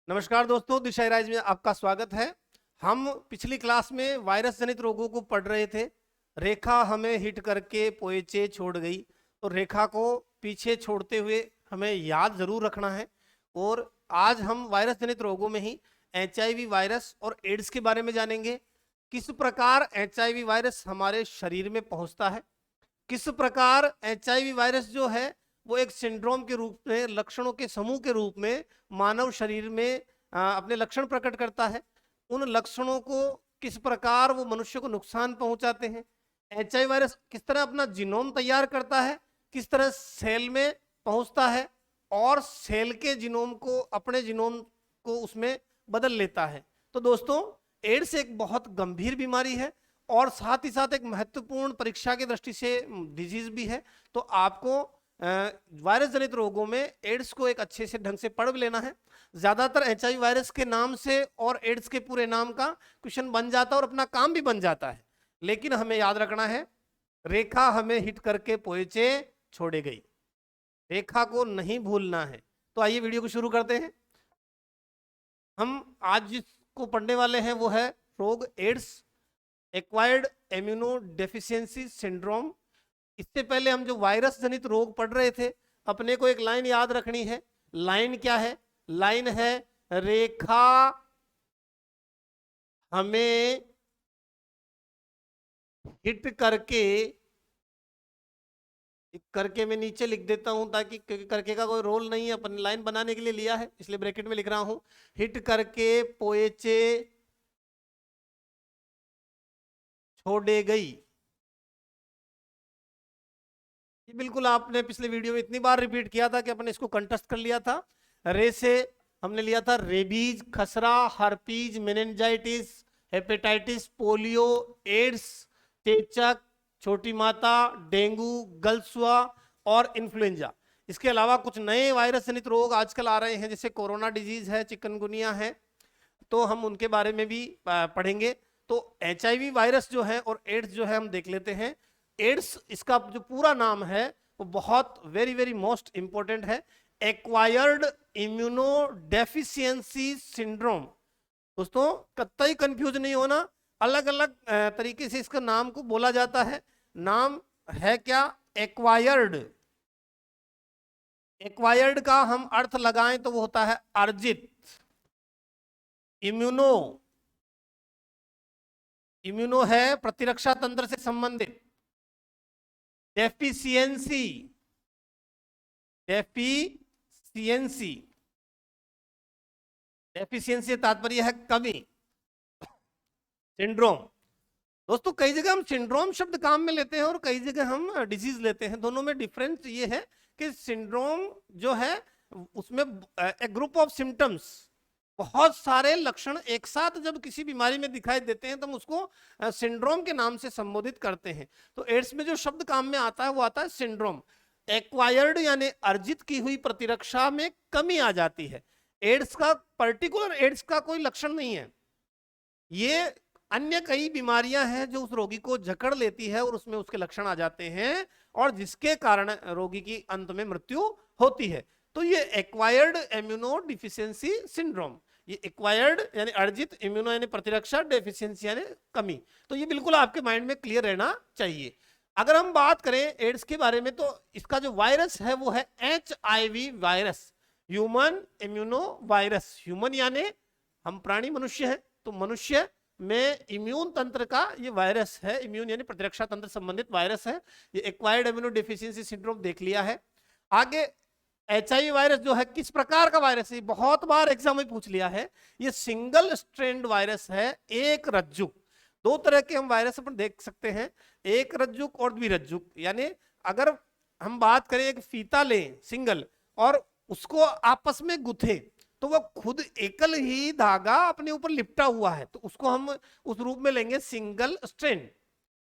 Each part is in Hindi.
नमस्कार दोस्तों, दिशा इलाज में आपका स्वागत है। हम पिछली क्लास में वायरस जनित रोगों को पढ़ रहे थे। रेखा हमें हिट करके पोएचे छोड़ गई, तो रेखा को पीछे छोड़ते हुए हमें याद जरूर रखना है। और आज हम वायरस जनित रोगों में ही HIV वायरस और एड्स के बारे में जानेंगे। किस प्रकार HIV वायरस हमारे शरीर में पहुंचता है, किस प्रकार HIV वायरस जो है वो एक सिंड्रोम के रूप में, लक्षणों के समूह के रूप में मानव शरीर में अपने लक्षण प्रकट करता है। उन लक्षणों को किस प्रकार वो मनुष्य को नुकसान पहुंचाते हैं। HIV वायरस किस तरह अपना जीनोम तैयार करता है, किस तरह सेल में पहुंचता है और सेल के जीनोम को, अपने जीनोम को उसमें बदल लेता है। तो दोस्तों, एड्स एक बहुत गंभीर बीमारी है और साथ ही साथ एक महत्वपूर्ण परीक्षा की दृष्टि से डिजीज भी है। तो आपको वायरस जनित रोगों में एड्स को एक अच्छे से ढंग से पढ़ लेना है। ज्यादातर HIV वायरस के नाम से और एड्स के पूरे नाम का क्वेश्चन बन जाता है और अपना काम भी बन जाता है, लेकिन हमें याद रखना है, रेखा हमें हिट करके पोएचे छोड़े गई, रेखा को नहीं भूलना है। तो आइए वीडियो को शुरू करते हैं। हम आज जिसको पढ़ने वाले हैं वो है रोग AIDS, acquired immuno deficiency syndrome. इससे पहले हम जो वायरस जनित रोग पढ़ रहे थे, अपने को एक लाइन याद रखनी है। लाइन क्या है? लाइन है, रेखा हमें हिट करके मैं नीचे लिख देता हूं ताकि करके का कोई रोल नहीं है, अपन लाइन बनाने के लिए लिया है इसलिए ब्रैकेट में लिख रहा हूं। हिट करके पोएचे छोड़े गई। ये बिल्कुल आपने पिछले वीडियो में इतनी बार रिपीट किया था कि अपने इसको कंटेस्ट कर लिया था। रे से हमने लिया था रेबीज, खसरा, herpes, meningitis, hepatitis, polio, AIDS, चेचक, छोटी माता, डेंगू, गलसुआ और इन्फ्लुएंजा। इसके अलावा कुछ नए वायरस जनित रोग आजकल आ रहे हैं, जैसे कोरोना डिजीज है, चिकनगुनिया है, तो हम उनके बारे में भी पढ़ेंगे। तो HIV वायरस जो है और एड्स जो है हम देख लेते हैं। एड्स, इसका जो पूरा नाम है वो बहुत वेरी वेरी मोस्ट इंपॉर्टेंट है, एक्वायर्ड इम्यूनो डेफिशिएंसी सिंड्रोम। दोस्तों, कतई कंफ्यूज नहीं होना, अलग अलग तरीके से इसका नाम को बोला जाता है। नाम है क्या? एक्वायर्ड। एक्वायर्ड का हम अर्थ लगाएं तो वो होता है अर्जित। इम्यूनो, इम्यूनो है प्रतिरक्षा तंत्र से संबंधित। डेफिशिएंसी, डेफिशिएंसी, डेफिशिएंसी तात्पर्य है कमी। सिंड्रोम, दोस्तों कई जगह हम सिंड्रोम शब्द काम में लेते हैं और कई जगह हम डिजीज लेते हैं। दोनों में डिफरेंस ये है कि सिंड्रोम जो है उसमें एक ग्रुप ऑफ सिम्टम्स, बहुत सारे लक्षण एक साथ जब किसी बीमारी में दिखाई देते हैं तो हम उसको सिंड्रोम के नाम से संबोधित करते हैं। तो एड्स में जो शब्द काम में आता है वो आता है सिंड्रोम। एक्वायर्ड यानी अर्जित की हुई प्रतिरक्षा में कमी आ जाती है। एड्स का, पर्टिकुलर एड्स का कोई लक्षण नहीं है, ये अन्य कई बीमारियां हैं जो उस रोगी को जकड़ लेती है और उसमें उसके लक्षण आ जाते हैं और जिसके कारण रोगी की अंत में मृत्यु होती है। तो ये एक्वायर्ड इम्यूनो डिफिशियंसी सिंड्रोम, ये एक्वायर्ड यानी अर्जित, इम्यूनो यानी प्रतिरक्षा, डेफिशिएंसी यानी कमी। तो ये बिल्कुल आपके माइंड में क्लियर रहना चाहिए। अगर हम बात करें एड्स के बारे में, तो इसका जो वायरस है वो है HIV virus, human immuno virus. Human यानी हम प्राणी, मनुष्य है, तो मनुष्य में इम्यून तंत्र का ये वायरस है। इम्यून यानी प्रतिरक्षा तंत्र संबंधित वायरस है। ये एक्वायर्ड इम्यूनो डेफिशिएंसी सिंड्रोम देख लिया है। आगे HIV वायरस जो है किस प्रकार का वायरस है, बहुत बार एग्जाम में पूछ लिया है। ये सिंगल स्ट्रेंड वायरस है, एक रज्जुक। दो तरह के हम वायरस अपन देख सकते हैं, एक रज्जुक और द्विरज्जुक। यानी अगर हम बात करें एक फीता लें सिंगल और उसको आपस में गुथे तो वो खुद एकल ही धागा अपने ऊपर लिपटा हुआ है, तो उसको हम उस रूप में लेंगे सिंगल स्ट्रेंड।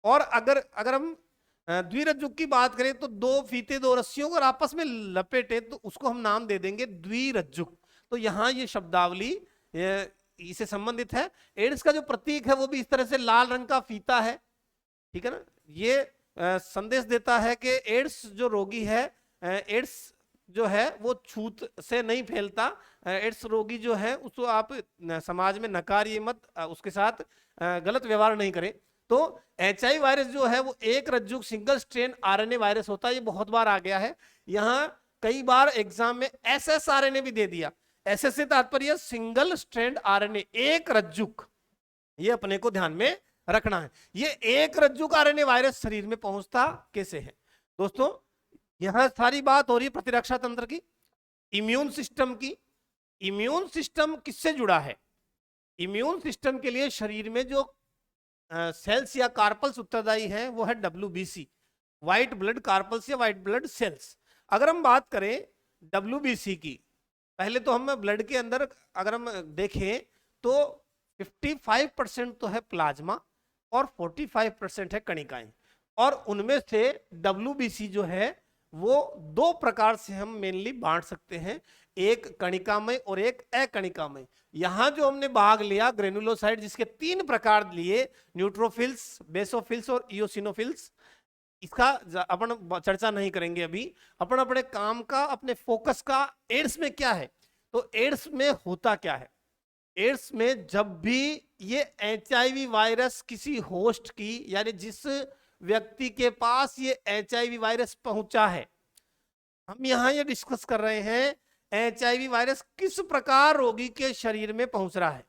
और अगर हम द्विरज्जुक की बात करें तो दो फीते, दो रस्सियों को आपस में लपेटे तो उसको हम नाम दे देंगे द्विरज्जुक। तो यहाँ ये शब्दावली इसे संबंधित है। एड्स का जो प्रतीक है वो भी इस तरह से लाल रंग का फीता है, ठीक है ना। ये संदेश देता है कि एड्स जो रोगी है, एड्स जो है वो छूत से नहीं फैलता। एड्स रोगी जो है उसको आप समाज में नकारिए मत, उसके साथ गलत व्यवहार नहीं करें। तो HIV वायरस जो है वो एक रज्जुक सिंगल स्ट्रेन RNA वायरस होता है, ये बहुत बार आ गया है। यहाँ कई बार एग्जाम में SSRNA भी दे दिया। SS से तात्पर्य सिंगल स्ट्रेंड RNA, एक रज्जुक, ये अपने को ध्यान में रखना है। ये एक रज्जुक RNA वायरस शरीर में पहुंचता कैसे है दोस्तों? यहां सारी बात हो रही है प्रतिरक्षा तंत्र की, इम्यून सिस्टम की। इम्यून सिस्टम किससे जुड़ा है? इम्यून सिस्टम के लिए शरीर में जो सेल्स या कार्पल्स उत्तरदायी है वो है WBC, व्हाइट ब्लड कार्पल्स या व्हाइट ब्लड सेल्स। अगर हम बात करें WBC की, पहले तो हम ब्लड के अंदर अगर हम देखें तो 55% तो है प्लाज्मा और 45% है कणिकाएं, और उनमें से WBC जो है वो दो प्रकार से हम मेनली बांट सकते हैं, एक कणिकामय और एक अकणिकामय। यहां जो हमने भाग लिया ग्रेनुलोसाइट, जिसके 3 प्रकार लिए, न्यूट्रोफिल्स, बेसोफिल्स और इयोसिनोफिल्स, इसका अपन चर्चा नहीं करेंगे अभी। अपन अपने काम का, अपने फोकस का एड्स में क्या है। तो एड्स में होता क्या है? एड्स में जब भी ये HIV वायरस किसी होस्ट की, यानी जिस व्यक्ति के पास ये HIV वायरस पहुंचा है, हम यहां ये डिस्कस कर रहे हैं HIV वायरस किस प्रकार रोगी के शरीर में पहुंच रहा है।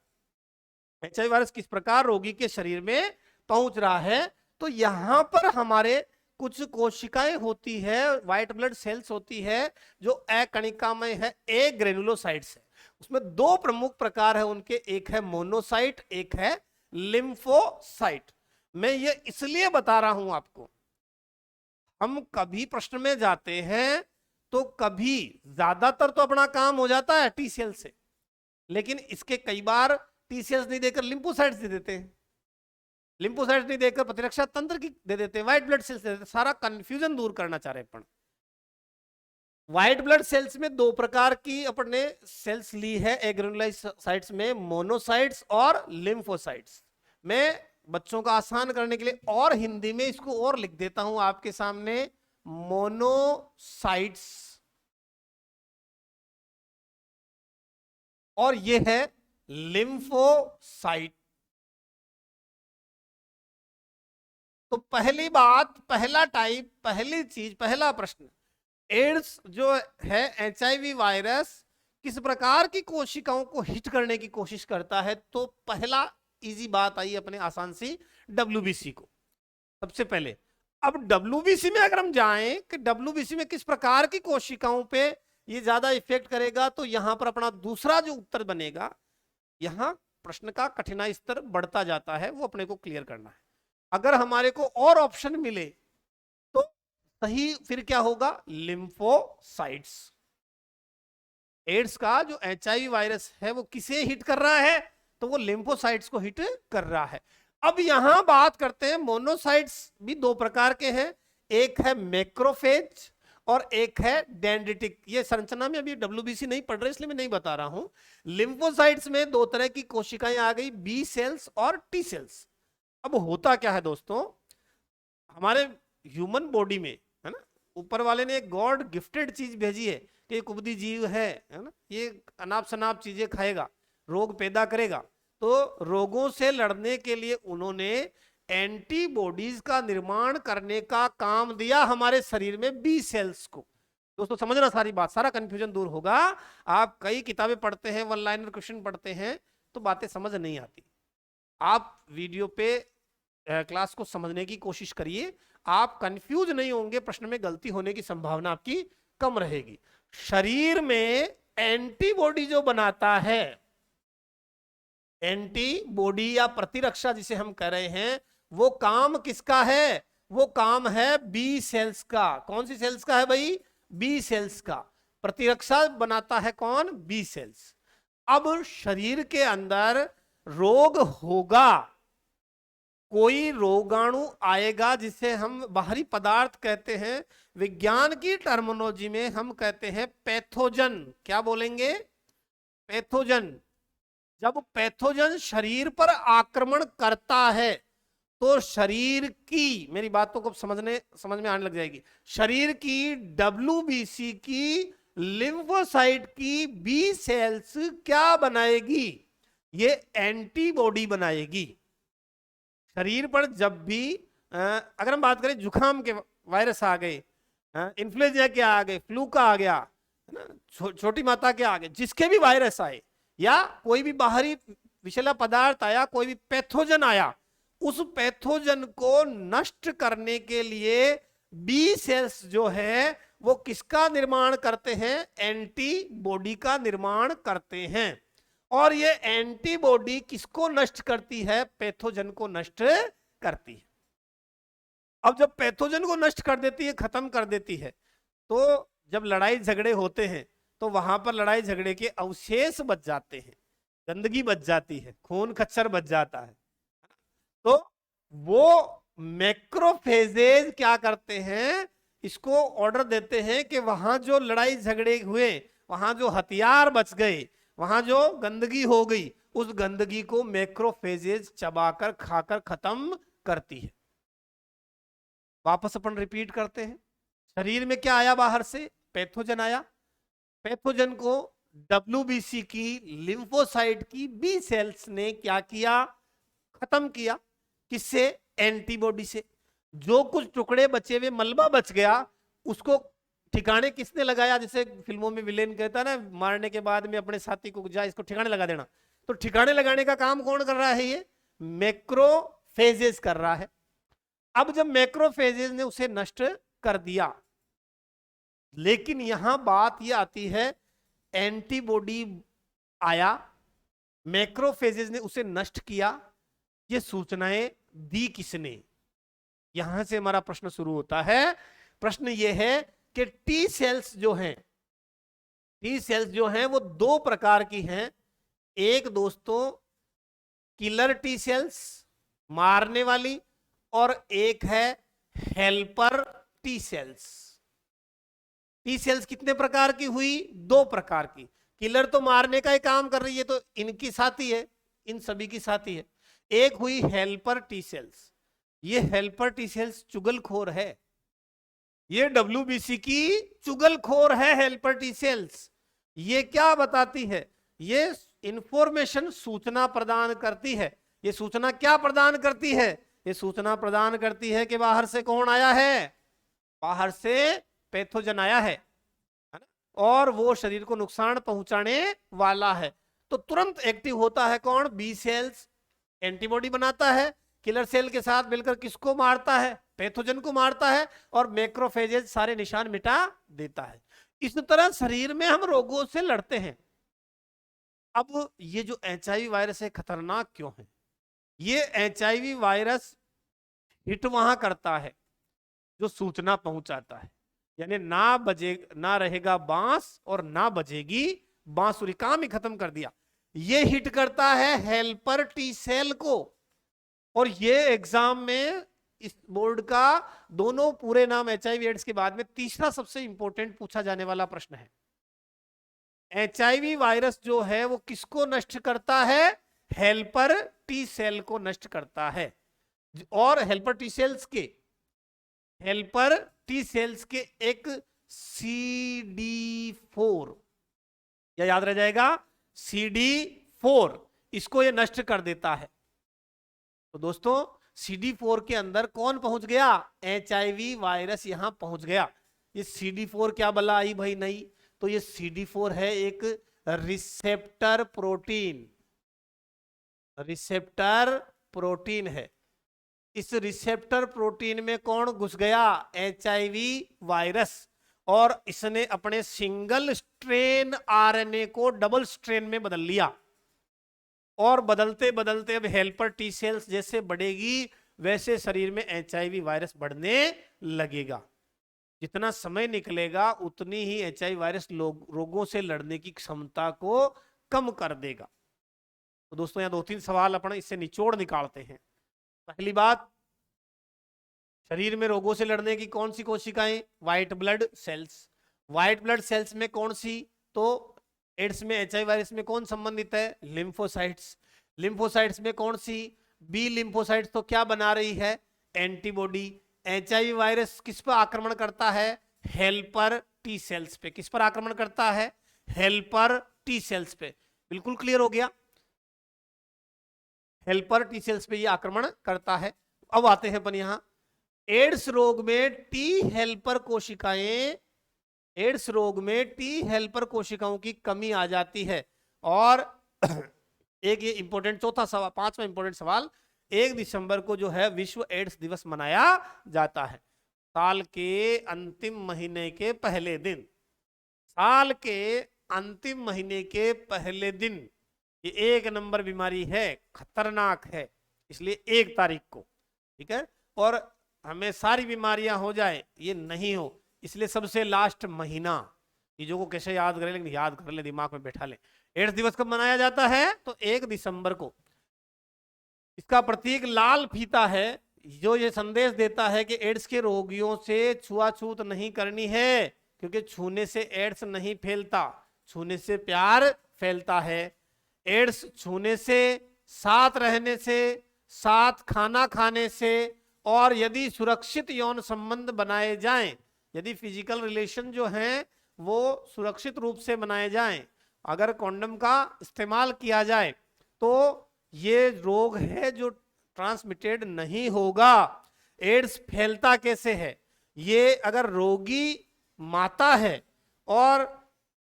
HIV वायरस किस प्रकार रोगी के शरीर में पहुंच रहा है, तो यहां पर हमारे कुछ कोशिकाएं होती है, व्हाइट ब्लड सेल्स होती है जो अकणिकामय है, ए ग्रेनुलोसाइट्स है। उसमें 2 प्रमुख प्रकार है उनके, एक है मोनोसाइट, एक है लिम्फोसाइट। मैं ये इसलिए बता रहा हूं आपको, हम कभी प्रश्न में जाते हैं तो कभी, ज्यादातर तो अपना काम हो जाता है T सेल से, लेकिन इसके कई बार T सेल्स नहीं देकर लिम्फोसाइट्स दे देते हैं, लिम्फोसाइट्स नहीं देकर प्रतिरक्षा तंत्र की दे देते हैं, व्हाइट ब्लड सेल्स दे देते हैं। सारा कंफ्यूजन दूर करना चाह रहे हैं। व्हाइट ब्लड सेल्स में 2 प्रकार की अपने सेल्स ली है एग्रेनुलोसाइट्स में, मोनोसाइट्स और लिम्फोसाइट्स। मैं बच्चों का आसान करने के लिए और हिंदी में इसको और लिख देता हूं आपके सामने, मोनोसाइट्स और ये है लिम्फोसाइट। तो पहली बात, पहला टाइप, पहली चीज, पहला प्रश्न, एड्स जो है HIV वायरस किस प्रकार की कोशिकाओं को हिट करने की कोशिश करता है। तो पहला इजी बात आई अपने आसान सी WBC को सबसे पहले। अब WBC में अगर हम जाएं कि WBC में किस प्रकार की कोशिकाओं पे ये ज्यादा इफेक्ट करेगा, तो यहां पर अपना दूसरा जो उत्तर बनेगा, यहां प्रश्न का कठिनाई स्तर बढ़ता जाता है, वो अपने को क्लियर करना है। अगर हमारे को और ऑप्शन मिले तो सही फिर क्या होगा, लिम्फोसाइट्स। एड्स का जो HIV वायरस है वो किसे हिट कर रहा है, तो वो लिम्फोसाइट्स को हिट कर रहा है। अब यहां बात करते हैं, मोनोसाइट्स भी 2 प्रकार के हैं, एक है मैक्रोफेज और एक है डेंड्रिटिक। ये संरचना में अभी WBC नहीं पढ़ रहे इसलिए मैं नहीं बता रहा हूं। लिम्फोसाइट्स में 2 तरह की कोशिकाएं आ गई, B सेल्स और T सेल्स। अब होता क्या है दोस्तों, हमारे ह्यूमन बॉडी में, है ना, ऊपर वाले ने एक गॉड गिफ्टेड चीज भेजी है कि ये कुबदी जीव है ना, ये अनाप शनाप चीजें खाएगा, रोग पैदा करेगा। तो रोगों से लड़ने के लिए उन्होंने एंटीबॉडीज का निर्माण करने का काम दिया हमारे शरीर में B सेल्स को। दोस्तों समझना सारी बात, सारा कंफ्यूजन दूर होगा। आप कई किताबें पढ़ते हैं, 1 लाइनर क्वेश्चन पढ़ते हैं तो बातें समझ नहीं आती। आप वीडियो पे क्लास को समझने की कोशिश करिए, आप कंफ्यूज नहीं होंगे, प्रश्न में गलती होने की संभावना आपकी कम रहेगी। शरीर में एंटीबॉडी जो बनाता है, एंटीबॉडी या प्रतिरक्षा जिसे हम कह रहे हैं, वो काम किसका है, वो काम है B सेल्स का। कौन सी सेल्स का है भाई, B सेल्स का। प्रतिरक्षा बनाता है कौन, B सेल्स। अब शरीर के अंदर रोग होगा, कोई रोगाणु आएगा जिसे हम बाहरी पदार्थ कहते हैं, विज्ञान की टर्मिनोलॉजी में हम कहते हैं पैथोजन। क्या बोलेंगे, पैथोजन। जब पैथोजन शरीर पर आक्रमण करता है तो शरीर की, मेरी बातों को समझ में आने लग जाएगी, शरीर की WBC की लिम्फोसाइट की बी सेल्स क्या बनाएगी? ये एंटीबॉडी बनाएगी। शरीर पर जब भी अगर हम बात करें जुकाम के वायरस आ गए, इन्फ्लुएंजा के आ गए, फ्लू का आ गया, है ना, छोटी माता के आ गए, जिसके भी वायरस आए या कोई भी बाहरी विषैला पदार्थ आया, कोई भी पैथोजन आया, उस पैथोजन को नष्ट करने के लिए बी सेल्स जो है वो किसका निर्माण करते हैं? एंटीबॉडी का निर्माण करते हैं। और ये एंटीबॉडी किसको नष्ट करती है? पैथोजन को नष्ट करती है। अब जब पैथोजन को नष्ट कर देती है, खत्म कर देती है, तो जब लड़ाई झगड़े होते हैं तो वहां पर लड़ाई झगड़े के अवशेष बच जाते हैं, गंदगी बच जाती है, खून खच्चर बच जाता है। तो वो मैक्रोफेजेज क्या करते हैं? इसको ऑर्डर देते हैं कि वहां जो लड़ाई झगड़े हुए, वहां जो हथियार बच गए, वहां जो गंदगी हो गई, उस गंदगी को मैक्रोफेजेज चबाकर खाकर खत्म करती है। वापस अपन रिपीट करते हैं। शरीर में क्या आया? बाहर से पैथोजन आया। पैथोजन को डब्ल्यूबीसी की, लिम्फोसाइट की बी सेल्स ने क्या किया? खत्म किया। किससे? एंटीबॉडी से। जो कुछ टुकड़े बचे हुए, मलबा बच गया, उसको ठिकाने किसने लगाया? जैसे फिल्मों में विलेन कहता है ना, मारने के बाद में अपने साथी को जा इसको ठिकाने लगा देना। तो ठिकाने लगाने का काम कौन कर रहा है? ये मैक्रोफेजेस कर रहा है। अब जब मैक्रोफेजेस ने उसे नष्ट कर दिया, लेकिन यहां बात यह आती है, एंटीबॉडी आया, मैक्रोफेजेस ने उसे नष्ट किया, ये सूचनाएं दी किसने? यहां से हमारा प्रश्न शुरू होता है। प्रश्न ये है कि टी सेल्स जो हैं, टी सेल्स जो हैं वो दो प्रकार की हैं। एक दोस्तों किलर टी सेल्स, मारने वाली, और एक है helper T cells. T cells कितने प्रकार की हुई? दो प्रकार की। किलर तो मारने का ही काम कर रही है, तो इनकी साथी है, इन सभी की साथी है। एक हुई हेल्पर टी सेल्स। ये हेल्पर टी सेल्स चुगलखोर है, ये डब्ल्यूबीसी की चुगलखोर है हेल्पर टी सेल्स। ये क्या बताती है? ये इंफॉर्मेशन, सूचना प्रदान करती है। ये सूचना क्या प्रदान करती है? ये सूचना प्रदान करती है कि बाहर से कौन आया है? बाहर से पैथोजन आया है ना, और वो शरीर को नुकसान पहुंचाने वाला है। तो तुरंत एक्टिव होता है कौन? बी सेल्स, एंटीबॉडी बनाता है, किलर सेल के साथ मिलकर किसको मारता है? पैथोजन को मारता है, और मैक्रोफेजेज सारे निशान मिटा देता है। इस तरह शरीर में हम रोगों से लड़ते हैं। अब ये जो एचआईवी वायरस है, खतरनाक क्यों है? ये एचआईवी वायरस हिट वहां करता है जो सूचना पहुंचाता है, यानी ना रहेगा बांस और ना बजेगी बांसुरी, काम ही खत्म कर दिया। ये हिट करता है हेल्पर टी सेल को। और ये एग्जाम में इस बोर्ड का दोनों पूरे नाम एचआईवी एड्स के बाद में तीसरा सबसे इंपॉर्टेंट पूछा जाने वाला प्रश्न है। एचआईवी वायरस जो है वो किसको नष्ट करता है? हेल्पर टी सेल को नष्ट करता है। और हेल्पर टी सेल्स के एक CD4, या याद रह जाएगा CD4, इसको ये नष्ट कर देता है। तो दोस्तों CD4 के अंदर कौन पहुंच गया? एचआईवी वायरस यहां पहुंच गया। ये CD4 क्या बला आई भाई? नहीं, तो ये CD4 है एक रिसेप्टर प्रोटीन है। इस रिसेप्टर प्रोटीन में कौन घुस गया? HIV virus. और इसने अपने सिंगल स्ट्रेन आरएनए को डबल स्ट्रेन में बदल लिया, और बदलते बदलते अब हेल्पर टी सेल्स जैसे बढ़ेगी वैसे शरीर में एचआईवी वायरस बढ़ने लगेगा। जितना समय निकलेगा उतनी ही एचआईवी वायरस रोगों से लड़ने की क्षमता को कम कर देगा। तो दोस्तों यहाँ 2-3 सवाल अपन इससे निचोड़ निकालते हैं। पहली बात, शरीर में रोगों से लड़ने की कौन सी कोशिकाएं? White blood cells. White blood cells में कौन सी? तो एड्स में, एचआईवी वायरस में कौन संबंधित है? लिम्फोसाइट्स। लिम्फोसाइट्स में कौन सी? B lymphocytes. तो क्या बना रही है? एंटीबॉडी। एचआईवी वायरस किस पर आक्रमण करता है? हेल्पर टी सेल्स पे। किस पर आक्रमण करता है? हेल्पर टी सेल्स पे। बिल्कुल क्लियर हो गया, हेल्पर टी सेल्स पे ये आक्रमण करता है। अब आते हैं अपन यहां, एड्स रोग में टी हेल्पर कोशिकाएं, एड्स रोग में टी हेल्पर कोशिकाओं की कमी आ जाती है। और एक ये इंपॉर्टेंट चौथा सवाल, पांचवा इंपॉर्टेंट सवाल, 1 दिसंबर को जो है विश्व एड्स दिवस मनाया जाता है। साल के अंतिम महीने के पहले दिन, साल के अंतिम महीने के पहले दिन, ये 1 नंबर बीमारी है, खतरनाक है, इसलिए 1 तारीख को, ठीक है। और हमें सारी बीमारियां हो जाए ये नहीं हो, इसलिए सबसे लास्ट महीना, चीजों को कैसे याद करें, लेकिन याद कर ले, दिमाग में बैठा ले। एड्स दिवस कब मनाया जाता है? तो 1 दिसंबर को। इसका प्रतीक लाल फीता है, जो ये संदेश देता है कि एड्स के रोगियों से छुआछूत नहीं करनी है, क्योंकि छूने से एड्स नहीं फैलता, छूने से प्यार फैलता है। एड्स छूने से, साथ रहने से, साथ खाना खाने से, और यदि सुरक्षित यौन संबंध बनाए जाएं, यदि फिजिकल रिलेशन जो हैं वो सुरक्षित रूप से बनाए जाएं, अगर कॉन्डम का इस्तेमाल किया जाए, तो ये रोग है जो ट्रांसमिटेड नहीं होगा। एड्स फैलता कैसे है? ये अगर रोगी माता है, और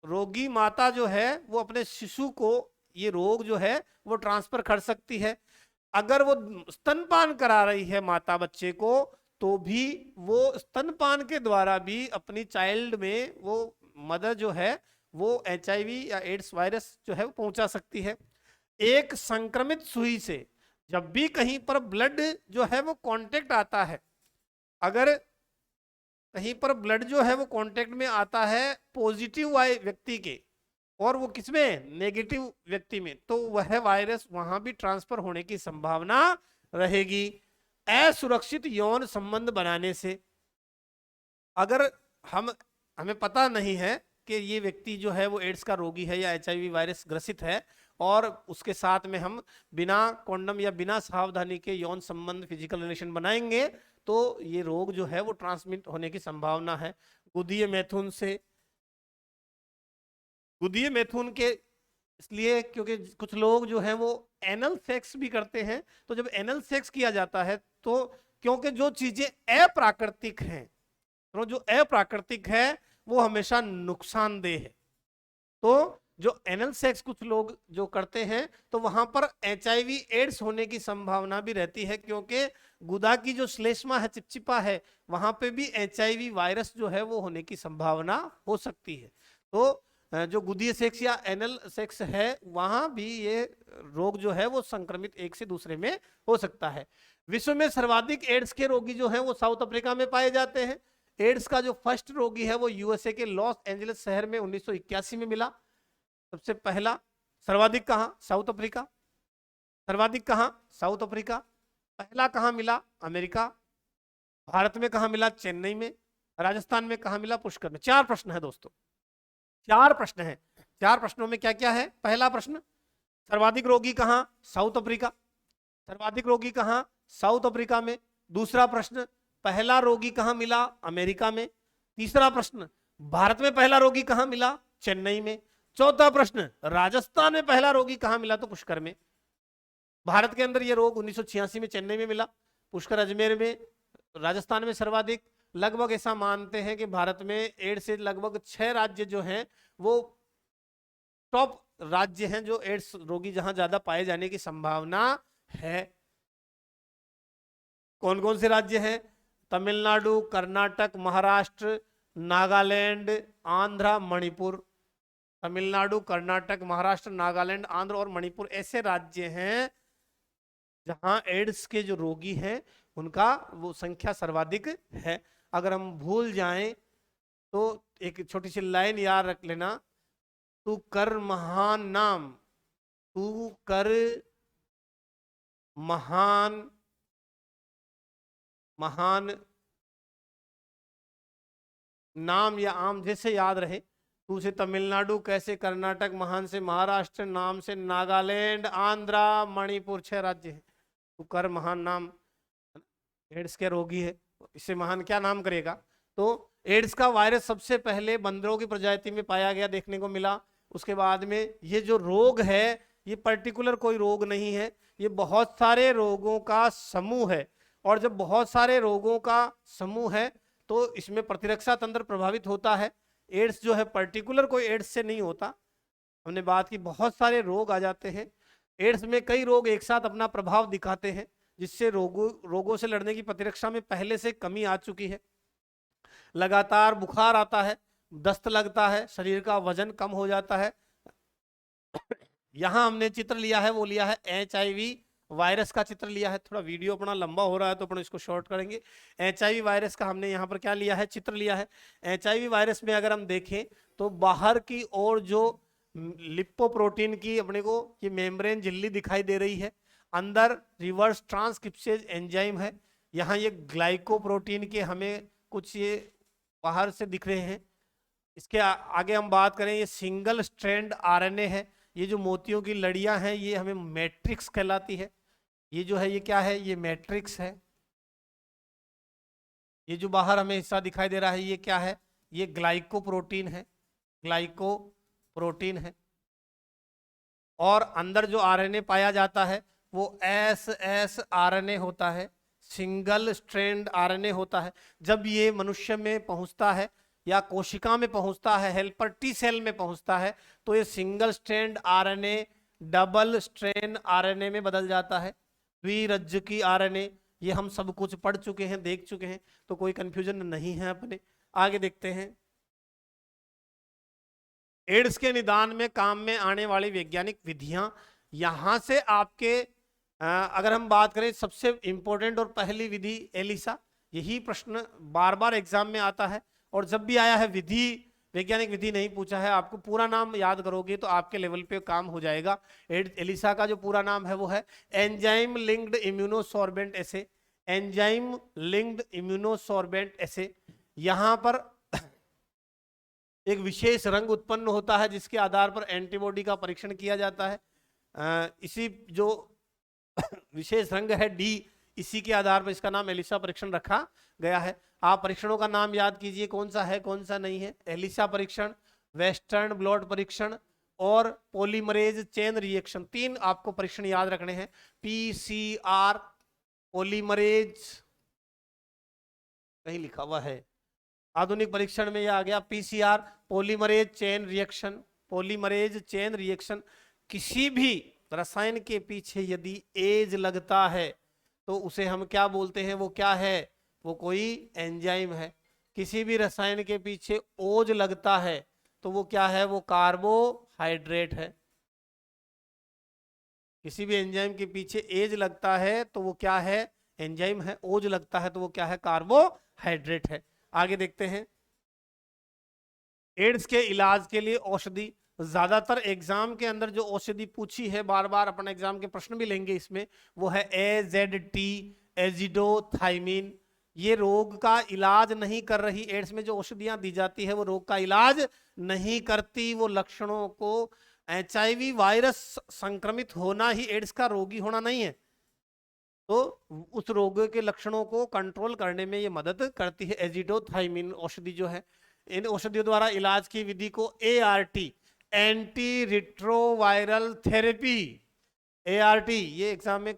रोगी माता जो है वो अपने शिशु को ये रोग जो है वो ट्रांसफर कर सकती है। अगर वो स्तनपान करा रही है माता बच्चे को, तो भी वो स्तनपान के द्वारा भी अपनी चाइल्ड में वो मदर जो है वो HIV या एड्स वायरस जो है वो पहुंचा सकती है। एक संक्रमित सुई से जब भी कहीं पर ब्लड जो है वो कांटेक्ट आता है, अगर कहीं पर ब्लड जो है वो कांटेक्ट में आता है पॉजिटिव व्यक्ति के, और वो किसमें? नेगेटिव व्यक्ति में, तो वह वायरस वहां भी ट्रांसफर होने की संभावना रहेगी। असुरक्षित यौन संबंध बनाने से, अगर हमें पता नहीं है कि ये व्यक्ति जो है वो एड्स का रोगी है या HIV वायरस ग्रसित है, और उसके साथ में हम बिना कॉन्डम या बिना सावधानी के यौन संबंध, फिजिकल रिलेशन बनाएंगे, तो ये रोग जो है वो ट्रांसमिट होने की संभावना है। गुदीय मैथुन से, गुदीय मैथुन के इसलिए क्योंकि कुछ लोग जो हैं वो एनल सेक्स भी करते हैं, तो जब एनल सेक्स किया जाता है, तो क्योंकि जो चीजें अप्राकृतिक हैं, तो जो अप्राकृतिक है वो हमेशा नुकसानदेह है। तो जो एनल सेक्स कुछ लोग जो करते हैं, तो वहां पर HIV एड्स होने की संभावना भी रहती है, क्योंकि गुदा की जो श्लेष्मा है, चिपचिपा है, वहां पे भी HIV वायरस जो है वो होने की संभावना हो सकती है। तो जो गुदीय सेक्स या एनल सेक्स है, वहां भी ये रोग जो है वो संक्रमित एक से दूसरे में हो सकता है। विश्व में सर्वाधिक एड्स के रोगी जो हैं वो साउथ अफ्रीका में पाए जाते हैं। एड्स का जो फर्स्ट रोगी है वो USA के लॉस एंजलिस शहर में 1981 में मिला, सबसे पहला। सर्वाधिक कहां? South Africa. सर्वाधिक कहां? South Africa. पहला कहां मिला? अमेरिका। भारत में कहां मिला? चेन्नई में। राजस्थान में कहां मिला? पुष्कर में। 4 प्रश्न है दोस्तों, 4 प्रश्न है। 4 प्रश्नों में क्या क्या है? पहला प्रश्न, सर्वाधिक रोगी कहां? South Africa. सर्वाधिक रोगी कहां? साउथ अफ्रीका में। दूसरा प्रश्न, पहला रोगी कहां मिला? अमेरिका में। तीसरा प्रश्न, भारत में पहला रोगी कहां मिला? चेन्नई में। चौथा प्रश्न, राजस्थान में पहला रोगी कहां मिला? तो पुष्कर में। भारत के अंदर यह रोग 1986 में चेन्नई में मिला, पुष्कर अजमेर में, राजस्थान में सर्वाधिक। लगभग ऐसा मानते हैं कि भारत में एड्स से लगभग 6 राज्य जो हैं वो टॉप राज्य हैं जो एड्स रोगी जहां ज्यादा पाए जाने की संभावना है। कौन कौन से राज्य हैं? तमिलनाडु, कर्नाटक, महाराष्ट्र, नागालैंड, आंध्र, मणिपुर। तमिलनाडु, कर्नाटक, महाराष्ट्र, नागालैंड, आंध्र और मणिपुर ऐसे राज्य हैं जहां एड्स के जो रोगी हैं उनका वो संख्या सर्वाधिक है। अगर हम भूल जाएं तो एक छोटी सी लाइन याद रख लेना, तू कर महान नाम, तू कर महान, महान नाम या आम जैसे याद रहे। तू से तमिलनाडु, कैसे कर्नाटक, महान से महाराष्ट्र, नाम से नागालैंड, आंध्र, मणिपुर 6 राज्य हैं। तू कर महान नाम, एड्स के रोगी है, इससे महान क्या नाम करेगा? तो एड्स का वायरस सबसे पहले बंदरों की प्रजाति में पाया गया, देखने को मिला। उसके बाद में ये जो रोग है ये पर्टिकुलर कोई रोग नहीं है, ये बहुत सारे रोगों का समूह है। और जब बहुत सारे रोगों का समूह है तो इसमें प्रतिरक्षा तंत्र प्रभावित होता है। एड्स जो है पर्टिकुलर कोई एड्स से नहीं होता, हमने बात की बहुत सारे रोग आ जाते हैं। एड्स में कई रोग एक साथ अपना प्रभाव दिखाते हैं, जिससे रोगों से लड़ने की प्रतिरक्षा में पहले से कमी आ चुकी है। लगातार बुखार आता है, दस्त लगता है, शरीर का वजन कम हो जाता है। यहां हमने चित्र लिया है, वो लिया है HIV वायरस का चित्र लिया है। थोड़ा वीडियो अपना लंबा हो रहा है तो अपन इसको शॉर्ट करेंगे। HIV वायरस का हमने यहाँ पर क्या लिया है, चित्र लिया है। HIV वायरस में अगर हम देखें तो बाहर की ओर जो लिपोप्रोटीन की अपने को ये मेम्ब्रेन झिल्ली दिखाई दे रही है, अंदर रिवर्स ट्रांसक्रिप्शेज एंजाइम है। यहाँ ये ग्लाइकोप्रोटीन के हमें कुछ ये बाहर से दिख रहे हैं। इसके आगे हम बात करें, ये सिंगल स्ट्रैंड RNA है। ये जो मोतियों की लड़ियां हैं ये हमें मैट्रिक्स कहलाती है। ये जो है ये क्या है, ये मैट्रिक्स है। ये जो बाहर हमें हिस्सा दिखाई दे रहा है ये क्या है, ये ग्लाइकोप्रोटीन है, ग्लाइकोप्रोटीन है। और अंदर जो RNA पाया जाता है वो SS RNA होता है, सिंगल स्ट्रैंड RNA होता है। जब ये मनुष्य में पहुंचता है या कोशिका में पहुंचता है, हेल्पर T सेल में पहुंचता है, तो ये single strand RNA double strand RNA में बदल जाता है, द्विरज्जुकी RNA। ये हम सब कुछ पढ़ चुके हैं, देख चुके हैं, तो कोई कंफ्यूजन नहीं है अपने। आगे देखते हैं, एड्स के निदान में काम में आने वाली वैज्ञानिक विधियां। यहां से आपके अगर हम बात करें सबसे इंपॉर्टेंट और पहली विधि एलिसा, यही प्रश्न बार बार एग्जाम में आता है। और जब भी आया है विधि, वैज्ञानिक विधि नहीं पूछा है, आपको पूरा नाम याद करोगे तो आपके लेवल पे काम हो जाएगा। एलिसा का जो पूरा नाम है वो है एंजाइम लिंक्ड इम्यूनोसॉर्बेंट एसे, एंजाइम लिंक्ड इम्यूनोसॉर्बेंट एसे। यहां पर एक विशेष रंग उत्पन्न होता है जिसके आधार पर एंटीबॉडी का परीक्षण किया जाता है। इसी जो विशेष रंग है D, इसी के आधार पर इसका नाम एलिसा परीक्षण रखा गया है। आप परीक्षणों का नाम याद कीजिए, कौन सा है कौन सा नहीं है। एलिसा परीक्षण, वेस्टर्न ब्लॉट परीक्षण और पॉलीमरेज चेन रिएक्शन, 3 आपको परीक्षण याद रखने हैं। PCR पॉलीमरेज कहीं लिखा हुआ है, आधुनिक परीक्षण में यह आ गया PCR polymerase chain reaction, polymerase chain reaction. किसी भी रसायन के पीछे यदि एज लगता है तो उसे हम क्या बोलते हैं, वो क्या है, वो कोई एंजाइम है। किसी भी रसायन के पीछे ओज लगता है तो वो क्या है, वो कार्बोहाइड्रेट है। किसी भी एंजाइम के पीछे एज लगता है तो वो क्या है, एंजाइम है। ओज लगता है तो वो क्या है, कार्बोहाइड्रेट है। आगे देखते हैं, एड्स के इलाज के लिए औषधि। ज्यादातर एग्जाम के अंदर जो औषधि पूछी है, बार बार अपन एग्जाम के प्रश्न भी लेंगे इसमें, वो है AZT एजिडोथाइमिन। ये रोग का इलाज नहीं कर रही। एड्स में जो औषधियां दी जाती है वो रोग का इलाज नहीं करती, वो लक्षणों को, HIV वायरस संक्रमित होना ही एड्स का रोगी होना नहीं है, तो उस रोग के लक्षणों को कंट्रोल करने में ये मदद करती है। एजिडोथाइमिन औषधि जो है, इन औषधियों द्वारा इलाज की विधि को ART anti retroviral therapy, ART, ये एग्जाम में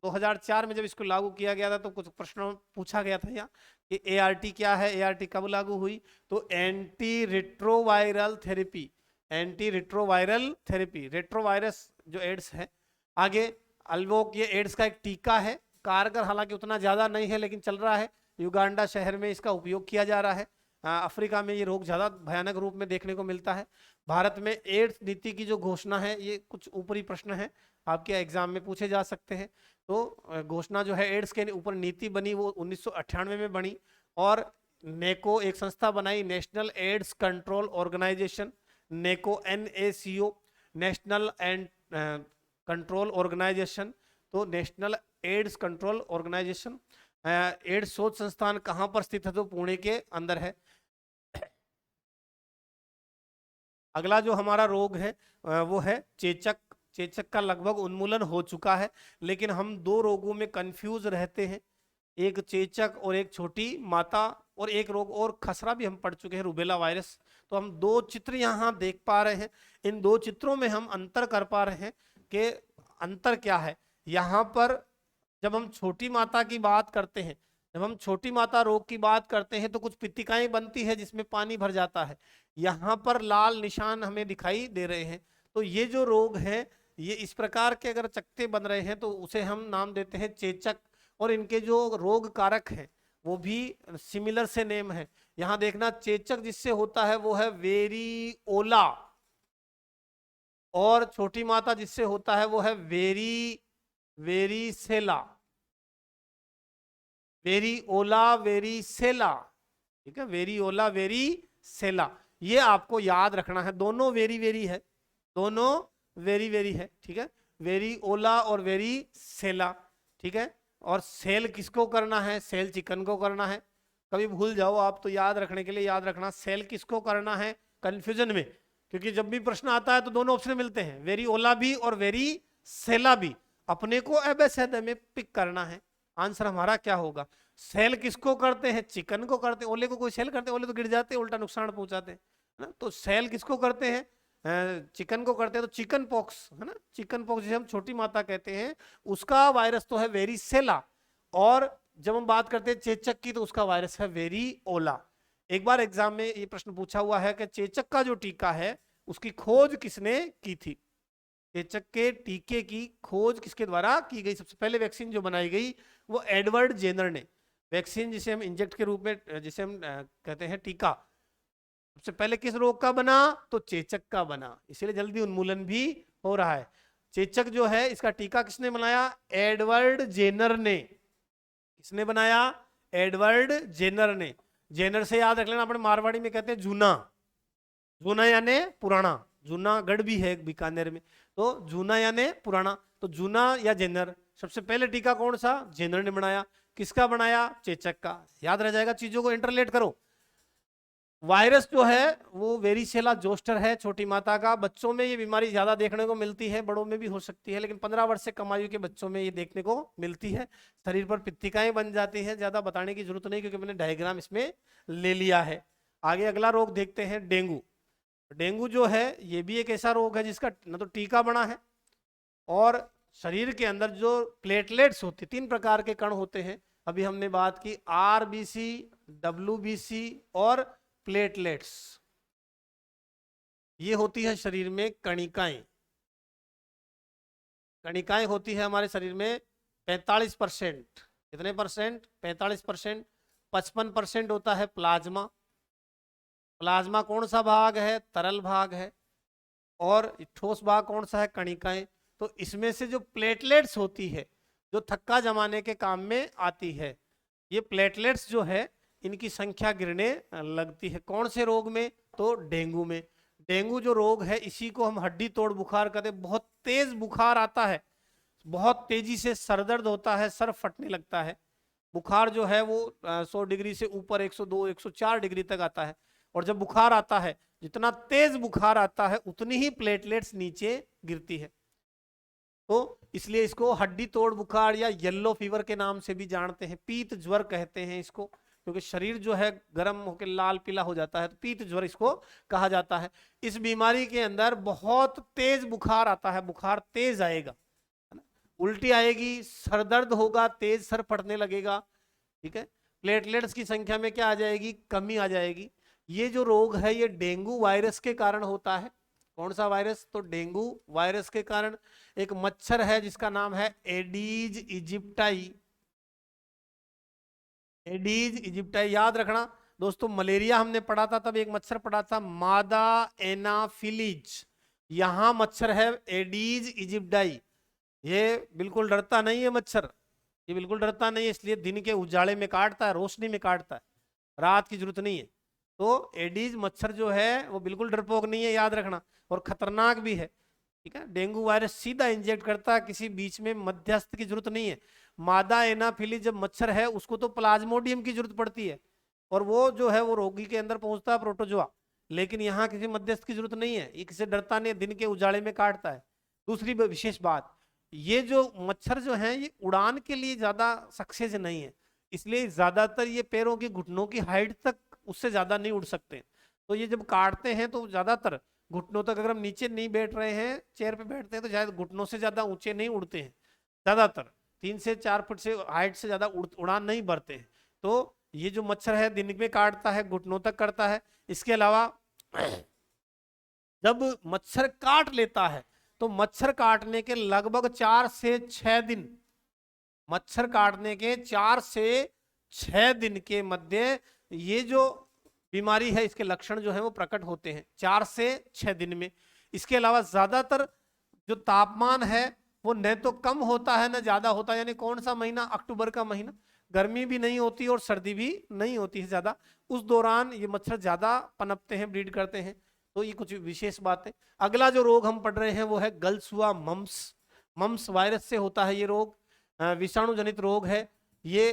2004 में जब इसको लागू किया गया था तो कुछ प्रश्न पूछा गया था यहाँ कि ART क्या है, ART कब लागू हुई, तो anti retroviral therapy, anti retroviral therapy, retrovirus जो एड्स है। आगे अल्वोक, ये एड्स का एक टीका है, कारगर हालांकि उतना ज्यादा नहीं है लेकिन चल रहा है। युगांडा शहर में इसका उपयोग किया जा रहा है। अफ्रीका में ये रोग ज्यादा भयानक रूप में देखने को मिलता है। भारत में एड्स नीति की जो घोषणा है, ये कुछ ऊपरी प्रश्न है आपके एग्जाम में पूछे जा सकते हैं। तो घोषणा जो है एड्स के ऊपर नीति बनी वो 1998 में बनी, और नेको एक संस्था बनाई, national AIDS control organisation, NACO NACO, national and control organisation. तो national AIDS control organisation, AIDS शोध संस्थान कहां पर स्थित है, तो पुणे के अंदर है। अगला जो हमारा रोग है वो है चेचक। चेचक का लगभग उन्मूलन हो चुका है, लेकिन हम 2 रोगों में कंफ्यूज रहते हैं। एक चेचक और एक छोटी माता, और एक रोग और खसरा भी हम पढ़ चुके हैं, रूबेला वायरस। तो हम दो चित्र यहाँ देख पा रहे हैं, इन दो चित्रों में हम अंतर कर पा रहे हैं कि अंतर क्या है। यहाँ पर जब हम छोटी माता की बात करते हैं, जब हम छोटी माता रोग की बात करते हैं तो कुछ पित्तिकाएं बनती है जिसमें पानी भर जाता है। यहाँ पर लाल निशान हमें दिखाई दे रहे हैं। तो ये जो रोग है, ये इस प्रकार के अगर चकत्ते बन रहे हैं तो उसे हम नाम देते हैं चेचक। और इनके जो रोग कारक हैं वो भी सिमिलर से नेम है। यहाँ देखना, चेचक जिससे होता है वो है वेरिओला, और छोटी माता जिससे होता है वो है वेरीसेला, वेरिओला वेरीसेला, ठीक है, वेरिओला वेरीसेला। ये आपको याद रखना है, दोनों वेरी है, दोनों वेरी है, ठीक है, वेरिओला और वेरीसेला, ठीक है। और सेल किसको करना है? सेल चिकन को करना है। कभी भूल जाओ आप तो याद रखने के लिए याद रखना, सेल किसको करना है कंफ्यूजन में, क्योंकि जब भी प्रश्न आता है तो दोनों ऑप्शन मिलते हैं, वेरिओला भी और वेरीसेला भी। अपने को एबेसेड में पिक करना है। आंसर हमारा क्या होगा? सेल किसको करते हैं? चिकन को करते हैं। ओले को कोई सेल करते हैं? ओले तो गिर जाते हैं, उल्टा नुकसान पहुंचाते हैं, है ना। तो सेल किसको करते हैं? चिकन को करते हैं। तो चिकन पॉक्स, है ना, चिकन पॉक्स जिसे हम छोटी माता कहते हैं, उसका वायरस तो है वेरीसेला। और जब हम बात करते हैं चेचक की तो उसका वायरस है वेरिओला। एक बार एग्जाम में ये प्रश्न पूछा हुआ है कि चेचक का जो टीका है उसकी खोज किसने की थी? चेचक के टीके की खोज किसके द्वारा की गई? सबसे पहले वैक्सीन जो बनाई गई वो एडवर्ड जेनर ने। वैक्सीन जिसे हम इंजेक्ट के रूप में, जिसे हम कहते हैं टीका, सबसे पहले किस रोग का बना? तो चेचक का बना। इसीलिए जल्दी उन्मूलन भी हो रहा है। चेचक जो है इसका टीका किसने बनाया? एडवर्ड जेनर ने। किसने बनाया? एडवर्ड जेनर ने। जेनर से याद रख लेना, अपने मारवाड़ी में कहते हैं जूना। जूना यानी पुराना, जूनागढ़ भी है बीकानेर में, तो जूना यानी पुराना। तो जूना या जेनर। सबसे पहले टीका कौन सा? जेनर ने बनाया। किसका बनाया? चेचक का। याद रह जाएगा, चीजों को इंटरलेट करो। वायरस जो है वो वेरिसेला जोस्टर है, छोटी माता का। बच्चों में ये बीमारी ज्यादा देखने को मिलती है, बड़ों में भी हो सकती है, लेकिन 15 वर्ष से कम आयु के बच्चों में ये देखने को मिलती है। शरीर पर पित्तिकाएं बन जाती हैं, ज्यादा बताने की जरूरत नहीं क्योंकि मैंने डायग्राम इसमें ले लिया है। आगे अगला रोग देखते हैं, डेंगू। डेंगू जो है ये भी एक ऐसा रोग है जिसका न तो टीका बना है, और शरीर के अंदर जो प्लेटलेट्स होते, 3 प्रकार के कण होते हैं, अभी हमने बात की, आरबीसी, डब्ल्यूबीसी और प्लेटलेट्स। ये होती है शरीर में कणिकाएं। कणिकाएं होती है हमारे शरीर में 45%। कितने परसेंट? 45%। 55% होता है प्लाज्मा। प्लाज्मा कौन सा भाग है? तरल भाग है। और ठोस भाग कौन सा है? कणिकाएं। तो इसमें से जो प्लेटलेट्स होती है, जो थक्का जमाने के काम में आती है, ये प्लेटलेट्स जो है इनकी संख्या गिरने लगती है। कौन से रोग में? तो डेंगू में। डेंगू जो रोग है इसी को हम हड्डी तोड़ बुखार कहते हैं। बहुत तेज बुखार आता है, बहुत तेजी से सरदर्द होता है, सर फटने लगता है। बुखार जो है वो 100 डिग्री से ऊपर 102 104 डिग्री तक आता है। और जब बुखार आता है, जितना तेज बुखार आता है उतनी ही प्लेटलेट्स नीचे गिरती है। तो इसलिए इसको हड्डी तोड़ बुखार या येलो फीवर के नाम से भी जानते हैं। पीत ज्वर कहते हैं इसको, क्योंकि शरीर जो है गर्म होकर लाल पीला हो जाता है, तो पीत ज्वर इसको कहा जाता है। इस बीमारी के अंदर बहुत तेज बुखार आता है, बुखार तेज आएगा, उल्टी आएगी, सर दर्द होगा, तेज सर फटने लगेगा, ठीक है। प्लेटलेट्स की संख्या में क्या आ जाएगी? कमी आ जाएगी। ये जो रोग है ये डेंगू वायरस के कारण होता है। कौन सा वायरस? तो डेंगू वायरस के कारण। एक मच्छर है जिसका नाम है एडीज इजिप्टाई। एडीज इजिप्टाई याद रखना दोस्तों। मलेरिया हमने पढ़ा था, तब एक मच्छर पढ़ा था मादा एनाफिलीज। यहां मच्छर है एडीज इजिप्टाई। ये बिल्कुल डरता नहीं है मच्छर, ये बिल्कुल डरता नहीं है, इसलिए दिन के उजाले में काटता है, रोशनी में काटता है, रात की जरूरत नहीं है। तो एडीज मच्छर जो है वो बिल्कुल डरपोक नहीं है, याद रखना, और खतरनाक भी है, ठीक है। डेंगू वायरस सीधा इंजेक्ट करता है, किसी बीच में मध्यस्थ की जरूरत नहीं है। मादा एनाफिलीज जब मच्छर है उसको तो प्लाज्मोडियम की जरूरत पड़ती है, और वो जो है वो रोगी के अंदर पहुंचता है प्रोटोजोआ, लेकिन यहाँ किसी मध्यस्थ की जरूरत नहीं है, ये किसी डरता नहीं, दिन के उजाले में काटता है। दूसरी विशेष बात, ये जो मच्छर जो है ये उड़ान के लिए ज्यादा सक्सेस नहीं है, इसलिए ज्यादातर ये पैरों की घुटनों की हाइट तक उससे ज्यादा नहीं उड़ सकते। तो ये जब काटते हैं तो ज्यादातर घुटनों तक, अगर हम नीचे नहीं बैठ रहे हैं, चेयर पे बैठते हैं, तो शायद घुटनों से ज्यादा ऊंचे नहीं उड़ते हैं ज्यादातर। 3 से 4 फुट से हाइट से ज्यादा उड़ान नहीं भरते हैं। तो ये जो मच्छर है दिन में काटता है, घुटनों तक करता है। इसके अलावा जब मच्छर काट लेता है तो मच्छर काटने के लगभग 4 से 6 दिन, मच्छर काटने के 4 से 6 दिन के मध्य ये जो बीमारी है इसके लक्षण जो है वो प्रकट होते हैं 4 से 6 दिन में। इसके अलावा ज्यादातर जो तापमान है वो न तो कम होता है न ज्यादा होता है। यानी कौन सा महीना, अक्टूबर का महीना, गर्मी भी नहीं होती और सर्दी भी नहीं होती है ज्यादा, उस दौरान ये मच्छर ज्यादा पनपते हैं, ब्रीड करते हैं। तो ये कुछ विशेष बात है। अगला जो रोग हम पढ़ रहे हैं वो है गलसुआ मम्स। मम्स वायरस से होता है ये रोग, विषाणु जनित रोग है ये।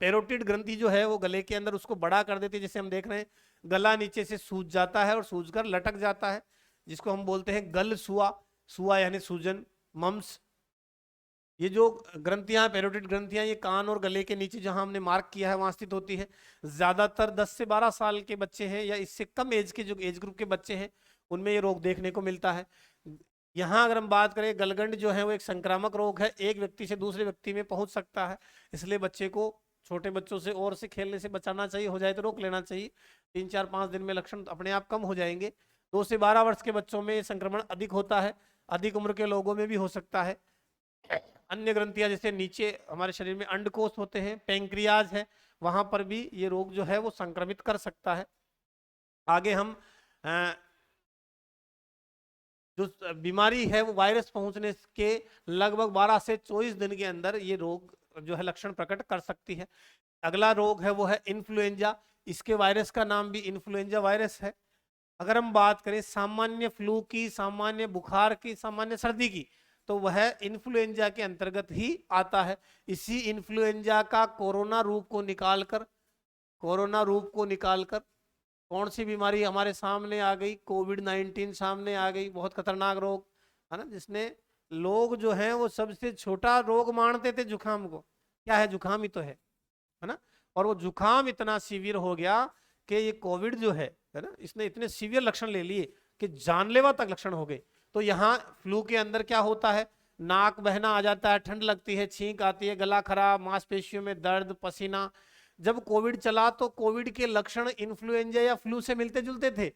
पेरोटिड ग्रंथि जो है वो गले के अंदर उसको बड़ा कर देती है, जैसे हम देख रहे हैं गला नीचे से सूज जाता है और सूजकर लटक जाता है, जिसको हम बोलते हैं गलसुआ। सुआ यानी सूजन, मम्स। ये जो ग्रंथियां, पेरोटिड ग्रंथियां, ये कान और गले के नीचे जहां हमने मार्क किया है वहां स्थित होती है। ज्यादातर 10 से 12 साल के बच्चे हैं या इससे कम एज के जो एज ग्रुप के बच्चे हैं उनमें ये रोग देखने को मिलता है। यहाँ अगर हम बात करें, गलगंड जो है वो एक संक्रामक रोग है, एक व्यक्ति से दूसरे व्यक्ति में पहुंच सकता है। इसलिए बच्चे को, छोटे बच्चों से और से खेलने से बचाना चाहिए, हो जाए तो रोक लेना चाहिए। 3-4-5 दिन में लक्षण अपने आप कम हो जाएंगे। 2 से 12 वर्ष के बच्चों में संक्रमण अधिक होता है, अधिक उम्र के लोगों में भी हो सकता है। अन्य ग्रंथियां जैसे नीचे हमारे शरीर में अंडकोश होते हैं, पैंक्रियाज है, वहां पर भी ये रोग जो है वो संक्रमित कर सकता है। आगे हम जो बीमारी है वो वायरस पहुंचने के लगभग 12 से 24 दिन के अंदर ये रोग जो है लक्षण प्रकट कर सकती है। अगला रोग है वो है इन्फ्लुएंजा। इसके वायरस का नाम भी इन्फ्लुएंजा वायरस है। अगर हम बात करें सामान्य फ्लू की, सामान्य बुखार की, सामान्य सर्दी की, तो वह इन्फ्लुएंजा के अंतर्गत ही आता है। इसी इन्फ्लुएंजा का कोरोना रूप को निकालकर कौन सी बीमारी हमारे सामने आ गई, कोविड-19 सामने आ गई। बहुत खतरनाक रोग है ना, जिसने लोग जो हैं वो सबसे छोटा रोग मानते थे जुकाम को। क्या है, जुकाम ही तो है ना। और वो जुकाम इतना सीवियर हो गया कि ये कोविड जो है ना, इसने इतने सीवियर लक्षण ले लिए कि जानलेवा तक लक्षण हो गए। तो यहाँ फ्लू के अंदर क्या होता है, नाक बहना आ जाता है, ठंड लगती है, छींक आती है, गला खराब, मांसपेशियों में दर्द, पसीना। जब कोविड चला तो कोविड के लक्षण इन्फ्लुएंजा या फ्लू से मिलते जुलते थे,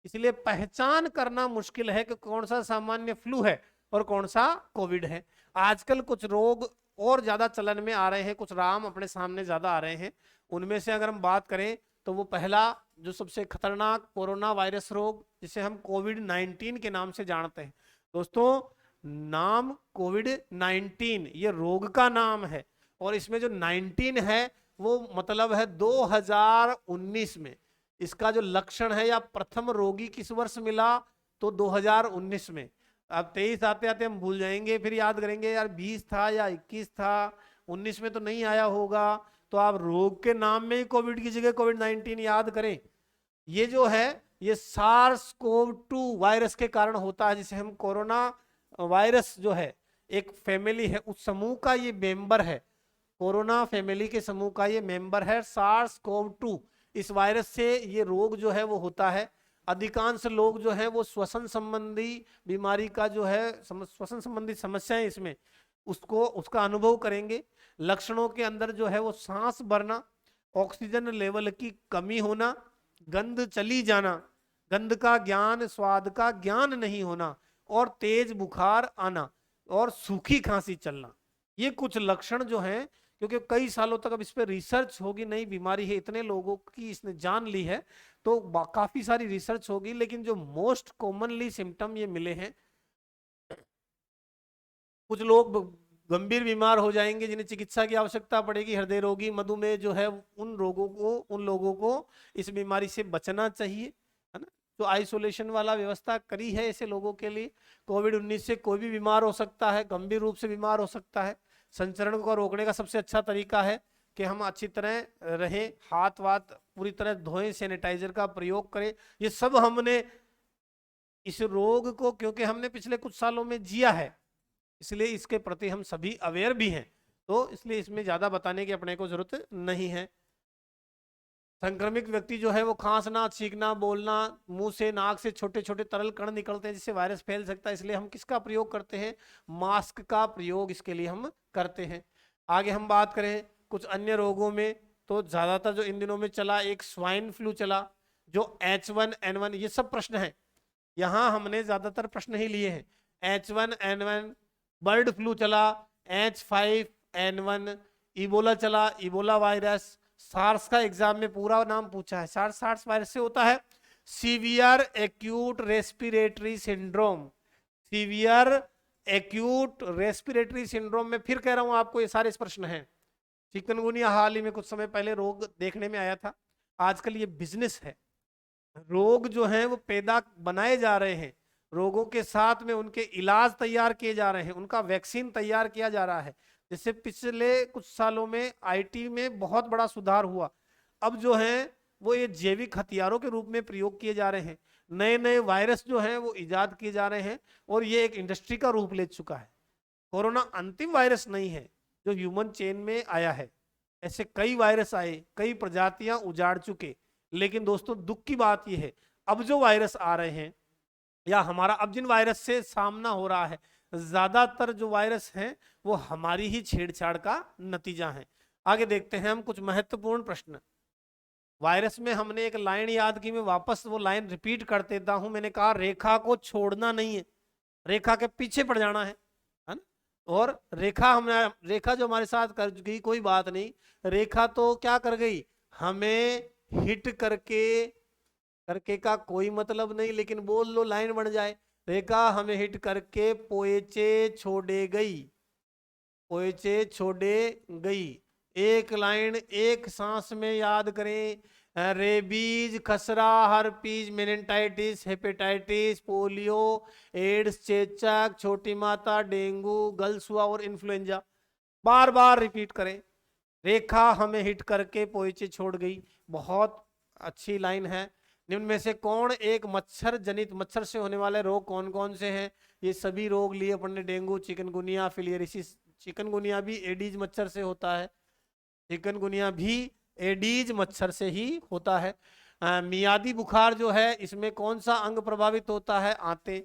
इसलिए पहचान करना मुश्किल है कि कौन सा सामान्य फ्लू है और कौन सा कोविड है। आजकल कुछ रोग और ज्यादा चलन में आ रहे हैं, कुछ राम अपने सामने ज्यादा आ रहे हैं। उनमें से अगर हम बात करें तो वो पहला जो सबसे खतरनाक कोरोना वायरस रोग, जिसे हम कोविड-19 के नाम से जानते हैं। दोस्तों, नाम कोविड-19 ये रोग का नाम है, और इसमें जो 19 है वो मतलब है 2019 में। इसका जो लक्षण है या प्रथम रोगी किस वर्ष मिला, तो 2019 में। अब 23 आते आते हम भूल जाएंगे, फिर याद करेंगे यार 20 था या 21 था, 19 में तो नहीं आया होगा। तो आप रोग के नाम में ही कोविड की जगह कोविड-19 याद करें। ये जो है ये SARS-CoV-2 वायरस के कारण होता है, जिसे हम कोरोना वायरस जो है, एक फैमिली है, उस समूह का ये मेंबर है। कोरोना फैमिली के समूह का ये मेंबर है SARS-CoV-2। इस वायरस से ये रोग जो है वो होता है। अधिकांश लोग जो है वो श्वसन संबंधी बीमारी का जो है, श्वसन संबंधी समस्याएं इसमें उसका अनुभव करेंगे। लक्षणों के अंदर जो है वो सांस भरना, ऑक्सीजन लेवल की कमी होना, गंध चली जाना, गंध का ज्ञान, स्वाद का ज्ञान नहीं होना, और तेज बुखार आना, और सूखी खांसी चलना। ये कुछ लक्षण जो हैं, क्योंकि कई सालों तक अब इस पर रिसर्च होगी, नई बीमारी है, इतने लोगों की इसने जान ली है, तो काफी सारी रिसर्च होगी, लेकिन जो मोस्ट कॉमनली सिम्टम ये मिले हैं। कुछ लोग गंभीर बीमार हो जाएंगे जिन्हें चिकित्सा की आवश्यकता पड़ेगी, हृदय रोगी, मधुमेह जो है, उन लोगों को इस बीमारी से बचना चाहिए, है ना। तो आइसोलेशन वाला व्यवस्था करी है ऐसे लोगों के लिए। कोविड-19 से कोई भी बीमार हो सकता है, गंभीर रूप से बीमार हो सकता है। संचरण को रोकने का सबसे अच्छा तरीका है कि हम अच्छी तरह रहें, हाथ वाथ पूरी तरह धोएं, सैनिटाइजर का प्रयोग करें। ये सब हमने इस रोग को, क्योंकि हमने पिछले कुछ सालों में जिया है, इसलिए इसके प्रति हम सभी अवेयर भी हैं। तो इसलिए इसमें ज्यादा बताने की अपने को जरूरत नहीं है। संक्रमित व्यक्ति जो है वो खांसना, छींकना, बोलना, मुंह से नाक से छोटे छोटे तरल कण निकलते हैं जिससे वायरस फैल सकता है, इसलिए हम किसका प्रयोग करते हैं, मास्क का प्रयोग इसके लिए हम करते हैं। आगे हम बात करें कुछ अन्य रोगों में, तो ज्यादातर जो इन दिनों में चला एक स्वाइन फ्लू चला, जो H1N1, ये सब प्रश्न है, यहाँ हमने ज्यादातर प्रश्न ही लिए हैं। H1N1, बर्ड फ्लू चला, H5N1, इबोला चला, इबोला वायरस, सार्स का एग्जाम में पूरा नाम पूछा है, सार्स वायरस से होता है severe acute respiratory syndrome, severe acute respiratory syndrome में फिर कह रहा हूं आपको ये सारे प्रश्न हैं। चिकनगुनिया हाल ही में कुछ समय पहले रोग देखने में आया था, आजकल ये बिजनेस है, रोग जो हैं वो पैदा बनाए जा रहे हैं, रोगों के साथ में उनके इलाज तैयार किए जा रहे हैं, उनका वैक्सीन तैयार किया जा रहा है। जैसे पिछले कुछ सालों में आईटी में बहुत बड़ा सुधार हुआ, अब जो है वो ये जैविक हथियारों के रूप में प्रयोग किए जा रहे हैं, नए नए वायरस जो हैं वो इजाद किए जा रहे हैं और ये एक इंडस्ट्री का रूप ले चुका है। कोरोना अंतिम वायरस नहीं है जो ह्यूमन चेन में आया है, ऐसे कई वायरस आए, कई प्रजातियां उजाड़ चुके, लेकिन दोस्तों दुख की बात यह है अब जो वायरस आ रहे हैं या हमारा अब जिन वायरस से सामना हो रहा है, ज्यादातर जो वायरस हैं वो हमारी ही छेड़छाड़ का नतीजा है। आगे देखते हैं हम कुछ महत्वपूर्ण प्रश्न। वायरस में हमने एक लाइन याद की, मैं वापस वो लाइन रिपीट कर देता हूं, मैंने कहा रेखा को छोड़ना नहीं है, रेखा के पीछे पड़ जाना है ना। और रेखा जो हमारे साथ कर गई कोई बात नहीं, रेखा तो क्या कर गई, हमें हिट करके का कोई मतलब नहीं, लेकिन बोल लो लाइन बन जाए, रेखा हमें हिट करके पोएचे छोड़े गई, पोएचे छोड़े गई। एक लाइन एक सांस में याद करें, रेबीज, खसरा, herpes, meningitis, hepatitis, polio, AIDS, चेचक, छोटी माता, डेंगू, गल्स हुआ और इन्फ्लुएंजा, बार बार रिपीट करें, रेखा हमें हिट करके पोएचे छोड़ गई, बहुत अच्छी लाइन है। निम्न में से कौन एक मच्छर जनित, मच्छर से होने वाले रोग कौन कौन से हैं, ये सभी रोग लिए अपन ने, डेंगू, चिकनगुनिया, फिलियरिसिस, चिकनगुनिया भी एडीज मच्छर से होता है, चिकनगुनिया भी एडीज मच्छर से ही होता है। मियादी बुखार जो है इसमें कौन सा अंग प्रभावित होता है, आंतें।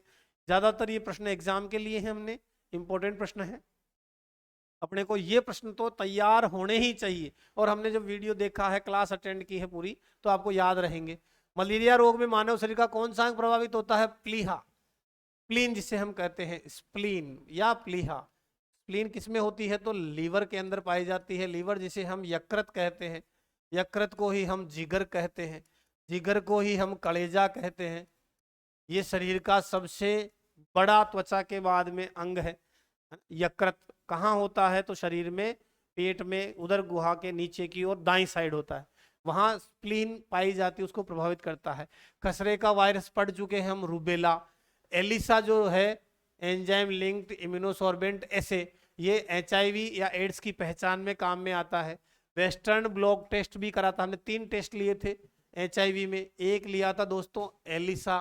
ज्यादातर ये प्रश्न एग्जाम के लिए है, हमने इंपॉर्टेंट प्रश्न है, अपने को ये प्रश्न तो तैयार होने ही चाहिए, और हमने जो वीडियो देखा है, क्लास अटेंड की है पूरी, तो आपको याद रहेंगे। मलेरिया रोग में मानव शरीर का कौन सा अंग प्रभावित होता है, प्लीहा, स्प्लीन जिसे हम कहते हैं, स्प्लीन या प्लीहा। स्प्लीन किसमें होती है, तो लीवर के अंदर पाई जाती है, लीवर जिसे हम यकृत कहते हैं, यकृत को ही हम जिगर कहते हैं, जिगर को ही हम कलेजा कहते हैं। ये शरीर का सबसे बड़ा त्वचा के बाद में अंग है। यकृत कहाँ होता है, तो शरीर में पेट में उधर गुहा के नीचे की ओर दाईं साइड होता है, वहां स्प्लीन पाई जाती है, उसको प्रभावित करता है। खसरे का वायरस पढ़ चुके हैं हम, रूबेला। एलिसा जो है एंजाइम लिंक्ड इम्यूनोसॉर्बेंट ऐसे, ये HIV या एड्स की पहचान में काम में आता है। वेस्टर्न ब्लॉक टेस्ट भी करा था हमने, 3 टेस्ट लिए थे HIV में, एक लिया था दोस्तों एलिसा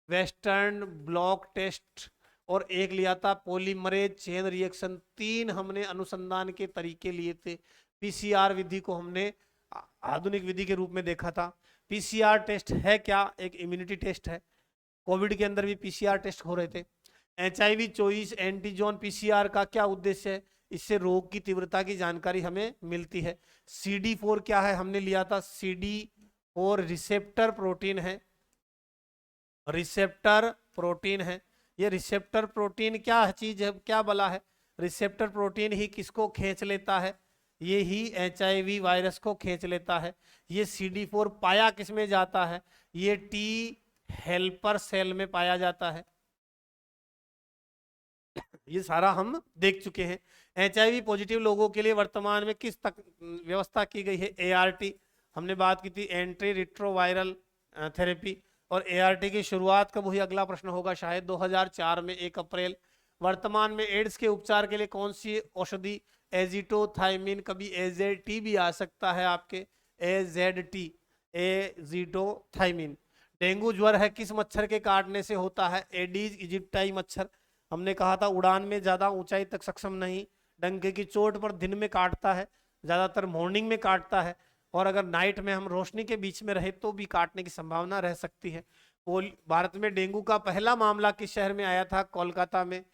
वेस्टर्न ब्लॉक टेस्ट, और एक लिया था पॉलीमरेज चेन रिएक्शन। 3 हमने अनुसंधान के तरीके लिए थे। PCR विधि को हमने आधुनिक विधि के रूप में देखा था। PCR टेस्ट है क्या, एक इम्यूनिटी टेस्ट है, कोविड के अंदर भी PCR टेस्ट हो रहे थे। HIV चॉइस एंटीजन PCR का क्या उद्देश्य है, इससे रोग की तीव्रता की जानकारी हमें मिलती है। CD4 क्या है, हमने लिया था, CD4 रिसेप्टर प्रोटीन है, रिसेप्टर प्रोटीन है। ये रिसेप्टर प्रोटीन क्या चीज है, क्या बला है, रिसेप्टर प्रोटीन ही किसको खींच लेता है, ये ही HIV वायरस को खींच लेता है। ये CD4 पाया किसमें जाता है, ये T हेल्पर सेल में पाया जाता है। ये सारा हम देख चुके हैं। HIV पॉजिटिव लोगों के लिए वर्तमान में किस तक व्यवस्था की गई है, ART हमने बात की थी, एंट्री रिट्रोवायरल थेरेपी। और ART की शुरुआत कब हुई, अगला प्रश्न होगा शायद 2004 में 1 अप्रैल। वर्तमान में एड्स के उपचार के लिए कौन सी औषधि, एजिटोथाइमिन, कभी AZT भी आ सकता है आपके, AZT, एजिटोथाइमिन। डेंगू ज्वर है किस मच्छर के काटने से होता है, एडीज इजिप्टाई मच्छर। हमने कहा था उड़ान में ज्यादा ऊंचाई तक सक्षम नहीं, डंके की चोट पर दिन में काटता है, ज्यादातर मॉर्निंग में काटता है, और अगर नाइट में हम रोशनी के बीच में रहे तो भी काटने की संभावना रह सकती है। भारत में डेंगू का पहला मामला किस शहर में आया था? कोलकाता में।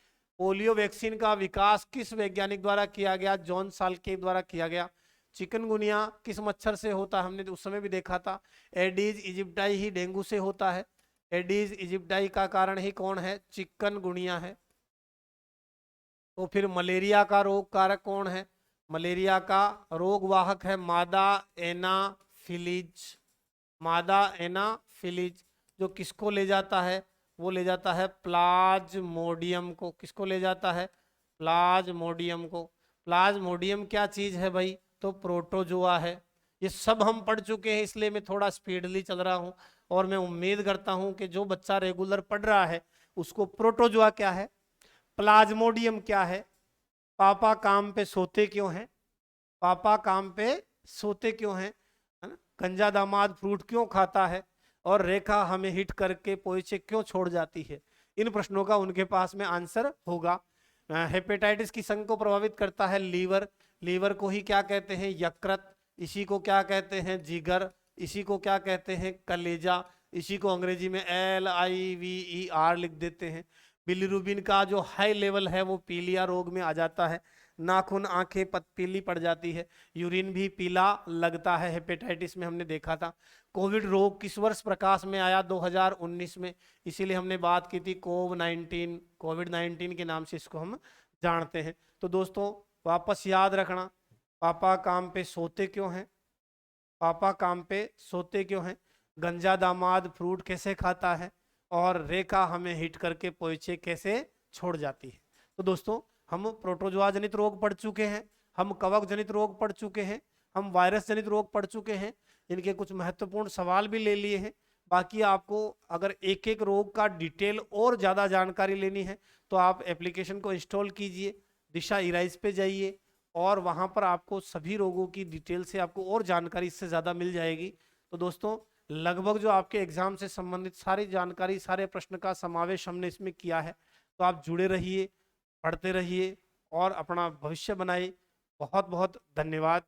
पोलियो वैक्सीन का विकास किस वैज्ञानिक द्वारा किया गया? जॉन साल्के द्वारा किया गया। चिकनगुनिया किस मच्छर से होता है? हमने उस समय भी देखा था, एडीज इजिप्टाई ही डेंगू से होता है। एडीज इजिप्टाई का कारण ही कौन है? चिकनगुनिया है। तो फिर मलेरिया का रोग कारक कौन है? मलेरिया का रोग वाहक है मादा एनाफिलीज। मादा एनाफिलीज जो किसको ले जाता है? वो ले जाता है प्लाज्मोडियम को। किसको ले जाता है? प्लाज्मोडियम को। प्लाज्मोडियम क्या चीज है भाई? तो प्रोटोजोआ है। ये सब हम पढ़ चुके हैं, इसलिए मैं थोड़ा स्पीडली चल रहा हूं, और मैं उम्मीद करता हूं कि जो बच्चा रेगुलर पढ़ रहा है उसको प्रोटोजोआ क्या है, प्लाज्मोडियम क्या है, पापा काम पे सोते क्यों हैं, पापा काम पे सोते क्यों हैं, है ना, गंजा दामाद फ्रूट क्यों खाता है, और रेखा हमें हिट करके पोइचे क्यों छोड़ जाती है, इन प्रश्नों का उनके पास में आंसर होगा। हेपेटाइटिस की संघ को प्रभावित करता है लीवर। लीवर को ही क्या कहते हैं? यकृत। इसी को क्या कहते हैं? जिगर। इसी को क्या कहते हैं? कलेजा। इसी को अंग्रेजी में LIVER लिख देते हैं। बिलीरुबिन का जो हाई लेवल है वो पीलिया रोग में आ जाता है। नाखून आंखें पीली पड़ जाती है। यूरिन भी पीला लगता है, हेपेटाइटिस में हमने देखा था। कोविड रोग किस वर्ष प्रकाश में आया? 2019 में। इसीलिए हमने बात की थी कोविड-19 के नाम से इसको हम जानते हैं। तो दोस्तों वापस याद रखना, पापा काम पे सोते क्यों हैं, पापा काम पे सोते क्यों हैं, गंजा दामाद फ्रूट कैसे खाता है, और रेखा हमें हिट करके पोइचे कैसे छोड़ जाती है। तो दोस्तों हम प्रोटोजोआ जनित रोग पढ़ चुके हैं, हम कवक जनित रोग पढ़ चुके हैं, हम वायरस जनित रोग पढ़ चुके हैं, इनके कुछ महत्वपूर्ण सवाल भी ले लिए हैं। बाकी आपको अगर एक एक रोग का डिटेल और ज़्यादा जानकारी लेनी है तो आप एप्लीकेशन को इंस्टॉल कीजिए, दिशा इराइज पे जाइए, और वहाँ पर आपको सभी रोगों की डिटेल से आपको और जानकारी इससे ज़्यादा मिल जाएगी। तो दोस्तों लगभग जो आपके एग्जाम से संबंधित सारी जानकारी, सारे प्रश्न का समावेश हमने इसमें किया है। तो आप जुड़े रहिए, पढ़ते रहिए और अपना भविष्य बनाइए। बहुत बहुत धन्यवाद।